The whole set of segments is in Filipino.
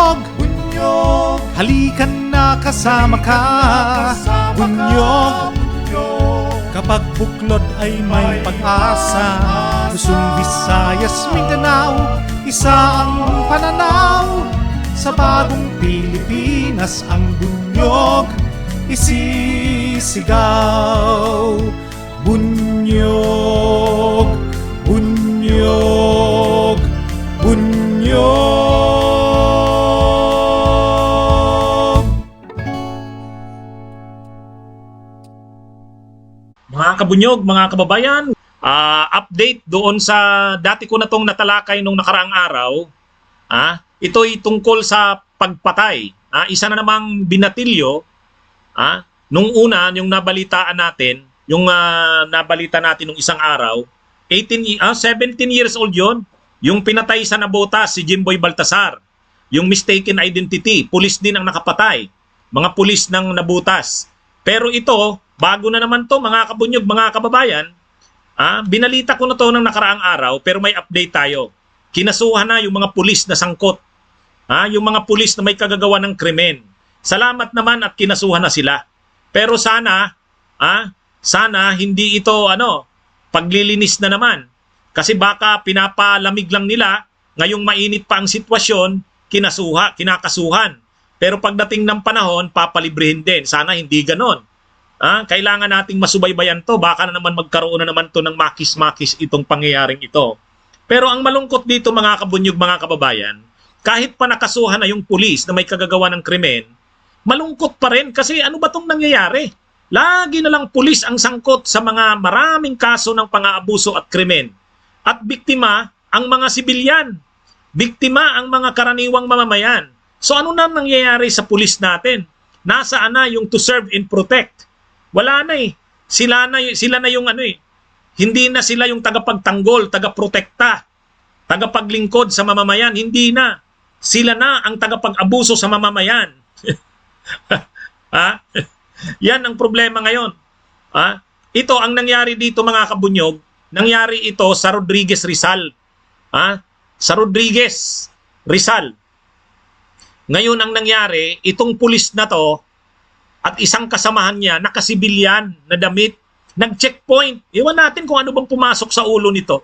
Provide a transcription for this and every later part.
Bunyog, bunyog, halikan na kasama ka. Bunyog, kapag buklod ay may pag-asa. Luzon, Visayas, Mindanao, isa ang pananaw. Sa bagong Pilipinas ang bunyog isisigaw. Bunyog, bunyog, bunyog. Mga kabunyog, mga kababayan, update doon sa dati ko na tong natalakay nung nakaraang araw. Ito'y tungkol sa pagpatay. Isa na namang binatilyo. Nung una, yung nabalitaan natin, yung nabalita natin nung isang araw, 17 years old yon, yung pinatay sa Navotas si Jimboy Baltasar. Yung mistaken identity, pulis din ang nakapatay. Mga pulis ng Navotas. Pero ito, bago na naman to mga kabunyog, mga kababayan, binalita ko na to ng nakaraang araw, pero may update tayo. Kinasuhan na yung mga pulis na sangkot. Yung mga pulis na may kagagawa ng krimen. Salamat naman at kinasuhan na sila. Pero sana hindi ito paglilinis na naman. Kasi baka pinapalamig lang nila, ngayong mainit pa ang sitwasyon, kinakasuhan. Pero pagdating ng panahon, papalibrihin din. Sana hindi ganon. Kailangan nating masubaybayan to. Baka na naman magkaroon na naman to ng makis-makis itong pangyayaring ito. Pero ang malungkot dito mga kabunyog, mga kababayan, kahit pa nakasuhan na yung pulis na may kagagawa ng krimen, malungkot pa rin kasi ano ba itong nangyayari? Lagi na lang pulis ang sangkot sa mga maraming kaso ng pang-aabuso at krimen. At biktima ang mga sibilyan. Biktima ang mga karaniwang mamamayan. So ano na nangyayari sa pulis natin? Nasaan na yung to serve and protect? Wala na eh. Sila na yung hindi na sila yung tagapagtanggol, tagaprotekta, tagapaglingkod sa mamamayan. Hindi na. Sila na ang tagapag-abuso sa mamamayan. Yan ang problema ngayon. Ito ang nangyari dito mga kabunyog. Nangyari ito sa Rodriguez Rizal. Sa Rodriguez Rizal. Ngayon ang nangyari, itong pulis na to at isang kasamahan niya, nakasibilyan na damit, nag-checkpoint. Iwan natin kung ano bang pumasok sa ulo nito.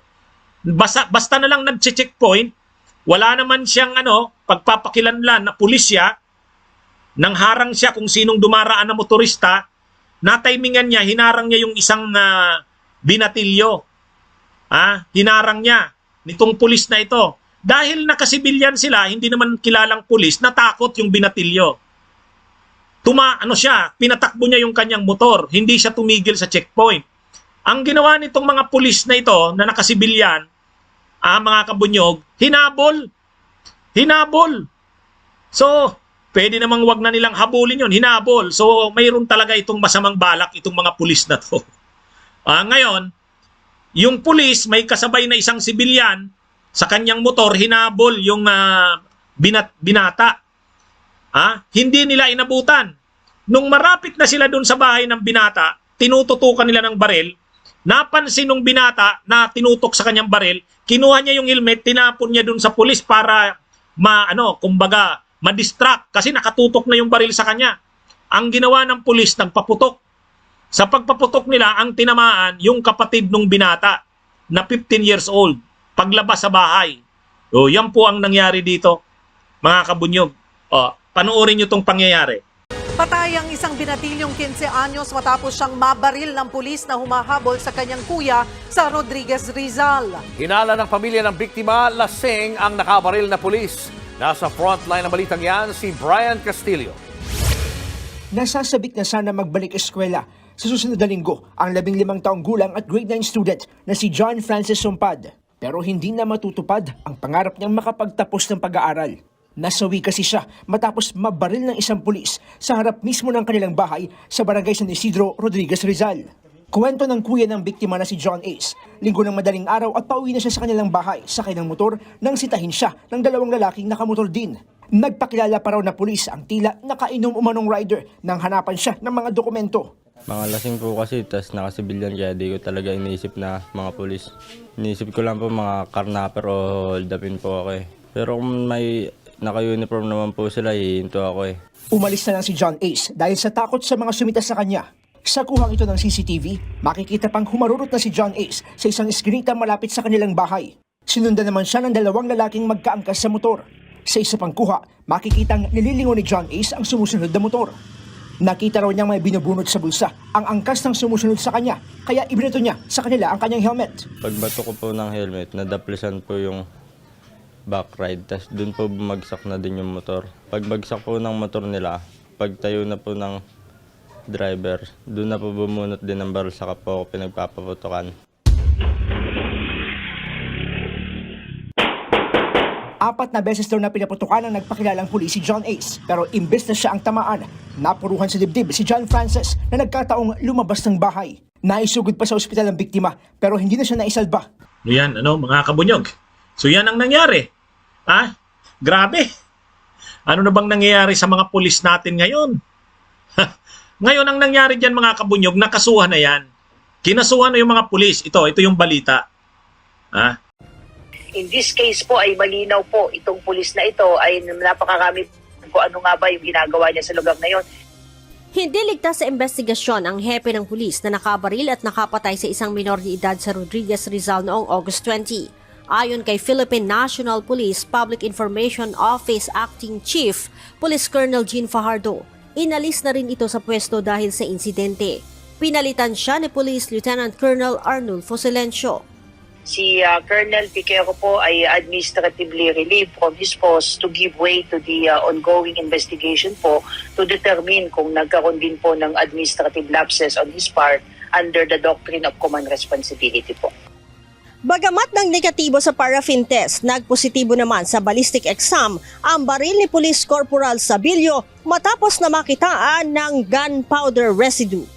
Basta na lang nag-checkpoint, wala naman siyang pagpapakilanlan na pulisya, nang harang siya kung sinong dumaraan na motorista, natimingan niya, hinarang niya yung isang binatilyo. Hinarang niya nitong pulis na ito. Dahil nakasibilyan sila, hindi naman kilalang pulis, natakot yung binatilyo. Pinatakbo niya yung kanyang motor. Hindi siya tumigil sa checkpoint. Ang ginawa nitong mga pulis na ito na nakasibilyan, mga kabunyog, hinabol. So, pwede namang wag na nilang habulin yun. Hinabol. So, mayroon talaga itong masamang balak itong mga pulis na to. Ngayon, yung pulis may kasabay na isang sibilyan sa kanyang motor, hinabol yung binata. Hindi nila inabutan. Nung marapit na sila dun sa bahay ng binata, tinututukan nila ng baril. Napansin nung binata na tinutok sa kanyang baril, kinuha niya yung helmet, tinapon niya dun sa pulis para ma-distract kasi nakatutok na yung baril sa kanya. Ang ginawa ng pulis, nagpaputok. Sa pagpaputok nila, ang tinamaan yung kapatid nung binata na 15 years old paglabas sa bahay. Yan po ang nangyari dito, mga kabunyog. Panoorin nyo itong pangyayari. Patay ang isang binatilyong 15 anyos matapos siyang mabaril ng pulis na humahabol sa kanyang kuya sa Rodriguez Rizal. Hinala ng pamilya ng biktima, lasing ang nakabaril na pulis. Nasa frontline ng balitang yan, si Brian Castillo. Nasasabik na sana magbalik eskwela sa susunod na linggo ang 15 taong gulang at grade 9 student na si John Francis Sumpad. Pero hindi na matutupad ang pangarap niyang makapagtapos ng pag-aaral. Nasawi kasi siya matapos mabaril ng isang pulis sa harap mismo ng kanilang bahay sa barangay San Isidro, Rodriguez Rizal. Kwento ng kuya ng biktima na si John Ace, linggo ng madaling araw at pauwi na siya sa kanilang bahay sakay ng motor nang sitahin siya ng 2 lalaking nakamotor din. Nagpakilala pa raw na pulis ang tila nakainom umanong rider nang hanapan siya ng mga dokumento. Mga lasing po kasi, tas nakasibilyan kaya di ko talaga iniisip na mga pulis. Iniisip ko lang po mga karnaper o hold upin po ako eh. Pero kung may naka-uniform naman po sila, hihinto ako eh. Umalis na lang si John Ace dahil sa takot sa mga sumita sa kanya. Sa kuhang ito ng CCTV, makikita pang humarurot na si John Ace sa isang iskinita malapit sa kanilang bahay. Sinundan naman siya ng dalawang lalaking magkaangkas sa motor. Sa isa pang kuha, makikitang nililingon ni John Ace ang sumusunod na motor. Nakita raw niyang may binubunot sa bulsa ang angkas ng sumusunod sa kanya, kaya ibinato niya sa kanila ang kanyang helmet. Pagbato ko po ng helmet, nadaplisan po yung back ride, tas dun po bumagsak na din yung motor. Pagbagsak po ng motor nila, pagtayo na po ng driver, dun na po bumunot din ng baril, saka po ako pinagpapaputukan. Apat na beses daw na pinaputukan ang nagpakilalang pulis si John Ace, pero imbes na siya ang tamaan, napuruhan sa dibdib si John Francis na nagkataong lumabas ng bahay. Naisugod pa sa ospital ang biktima, pero hindi na siya naisalba. Yan, mga kabunyog. So yan ang nangyari. Grabe. Ano na bang nangyayari sa mga pulis natin ngayon? Ngayon ang nangyari dyan mga kabunyog, nakasuhan na yan. Kinasuhan na yung mga pulis. Ito yung balita. In this case po ay malinaw po itong pulis na ito ay napakarami kung ano nga ba yung ginagawa niya sa lugar na yon. Hindi ligtas sa investigasyon ang hepe ng pulis na nakabaril at nakapatay sa isang minor de edad sa Rodriguez, Rizal noong August 20. Ayon kay Philippine National Police Public Information Office Acting Chief, Police Colonel Jean Fajardo, inalis na rin ito sa pwesto dahil sa insidente. Pinalitan siya ni Police Lieutenant Colonel Arnulfo Silencio. Si Colonel Piquero po ay administratively relieved from his post to give way to the ongoing investigation po to determine kung nagkaroon din po ng administrative lapses on his part under the doctrine of common responsibility po. Bagamat ng negatibo sa paraffin test, nagpositibo naman sa ballistic exam ang baril ni Police Corporal Sabilio matapos na makitaan ng gunpowder residue.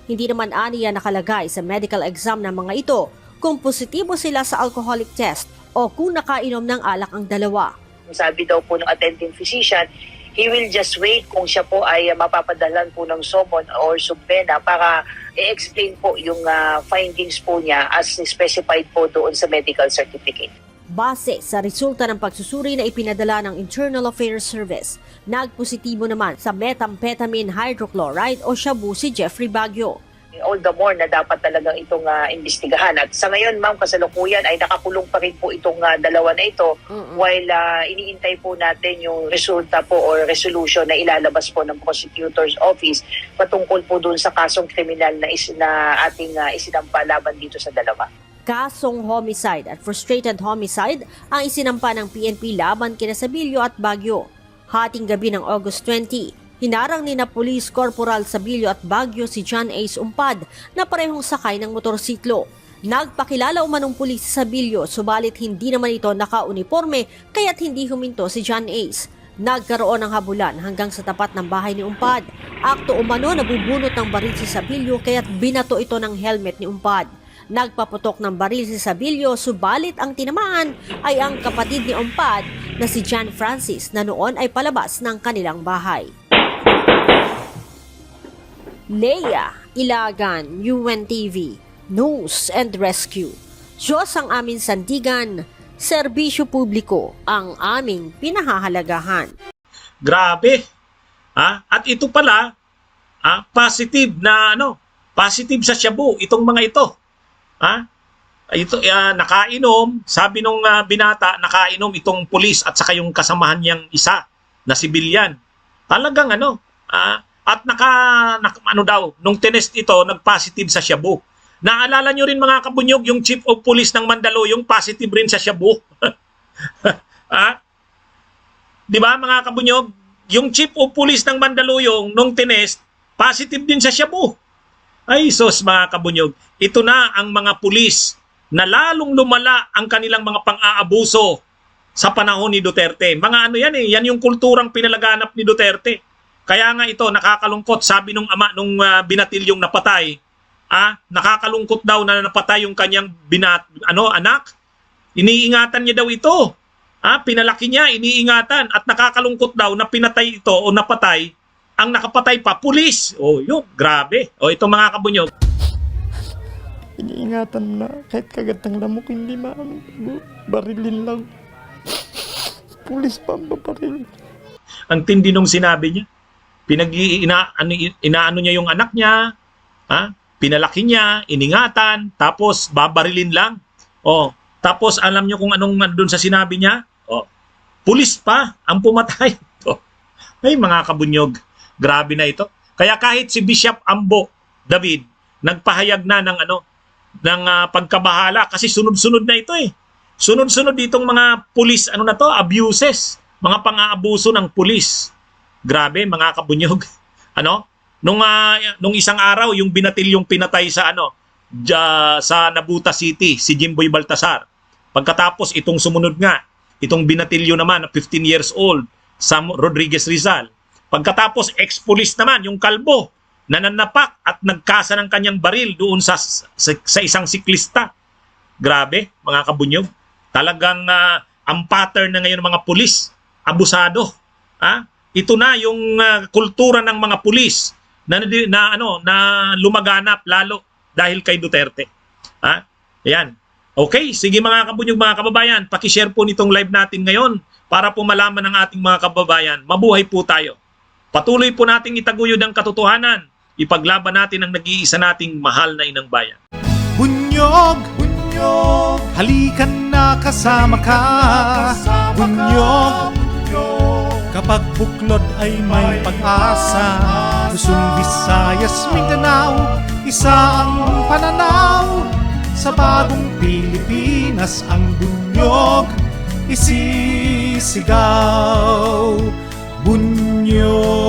Hindi naman aniya nakalagay sa medical exam ng mga ito kung positibo sila sa alcoholic test o kung nakainom ng alak ang dalawa. Sabi daw po ng attending physician, he will just wait kung siya po ay mapapadalan po ng summon or subpena para i-explain po yung findings po niya as specified po doon sa medical certificate. Base sa resulta ng pagsusuri na ipinadala ng Internal Affairs Service, nagpositibo naman sa methamphetamine hydrochloride o shabu si Jeffrey Baguio. All the more na dapat talagang itong imbestigahan. At sa ngayon, ma'am, kasalukuyan ay nakakulong pa rin po itong dalawa na ito while iniintay po natin yung resulta po or resolution na ilalabas po ng prosecutor's office patungkol po dun sa kasong kriminal na ating isinampa laban dito sa dalawa. Kasong homicide at frustrated homicide ang isinampa ng PNP laban kina Sabilio at Baguio. Hating gabi ng August 20, hinarang ni na Police Corporal Sabilio at Baguio si John Ace Umpad na parehong sakay ng motorsiklo. Nagpakilala umanong pulis si Sabilio subalit hindi naman ito naka-uniforme kaya't hindi huminto si John Ace. Nagkaroon ng habulan hanggang sa tapat ng bahay ni Umpad. Akto umano nabubunot ng baril si Sabilio kaya't binato ito ng helmet ni Umpad. Nagpaputok ng baril si Sabilio subalit ang tinamaan ay ang kapatid ni Umpad na si John Francis na noon ay palabas ng kanilang bahay. Leia Ilagan, UNTV, News and Rescue. Diyos ang aming sandigan, serbisyo publiko ang aming pinahahalagahan. Grabe. At ito pala, positive na positive sa shabu itong mga ito. Ito nakainom, sabi nung binata, nakainom itong pulis at saka yung kasamahan niyang isa na sibilyan. Talagang at nung tinest ito, nag-positive sa shabu. Naalala nyo rin mga kabunyog, yung Chief of Police ng Mandaluyong, positive rin sa shabu. Di ba mga kabunyog? Yung Chief of Police ng Mandaluyong, nung tinest, positive din sa shabu. Ay sos mga kabunyog, ito na ang mga pulis na lalong lumala ang kanilang mga pang-aabuso sa panahon ni Duterte. Mga yan yung kulturang pinalaganap ni Duterte. Kaya nga ito, nakakalungkot, sabi nung ama nung binatilyong napatay, nakakalungkot daw na napatay yung kanyang anak. Iniingatan niya daw ito. Pinalaki niya, iniingatan at nakakalungkot daw na pinatay ito o napatay, ang nakapatay pa, pulis. Yun, grabe. Ito mga kabunyog. Iniingatan na kahit kagat ng lamok, hindi barilin lang. Pulis pa ang babaril. Ang tindi nung sinabi niya. Inaano niya yung anak niya, pinalaki niya, iningatan, tapos babarilin lang. Tapos alam niyo kung anong doon sa sinabi niya? Pulis pa ang pumatay. Ay mga kabunyog, grabe na ito. Kaya kahit si Bishop Ambo David nagpahayag na ng pagkabahala kasi sunod-sunod na ito eh. Sunod-sunod ditong mga pulis abuses, mga pang-aabuso ng pulis. Grabe mga kabunyog. Nung isang araw yung binatilyong pinatay sa sa Nabuta City, si Jimboy Baltasar. Pagkatapos itong sumunod nga, itong binatilyo naman na 15 years old, Sam Rodriguez Rizal. Pagkatapos ex-police naman yung kalbo na nanapak at nagkasa ng kanyang baril doon sa isang siklista. Grabe mga kabunyog. Talagang ang pattern na ngayon ng mga pulis, abusado. Ito na yung kultura ng mga pulis na lumaganap lalo dahil kay Duterte. Ayan. Okay, sige mga kabunyog, mga kababayan, paki-share po nitong live natin ngayon para po malaman ng ating mga kababayan. Mabuhay po tayo. Patuloy po nating itaguyod ang katotohanan. Ipaglaban natin ang nag-iisa nating mahal na inang bayan. Bunyog, bunyog, halikan na kasama ka. Bunyog, kapag buklod ay may pag-asa. Luzon, Visayas, Mindanao, isa ang pananaw. Sa bagong Pilipinas ang bunyog isisigaw. Bunyog.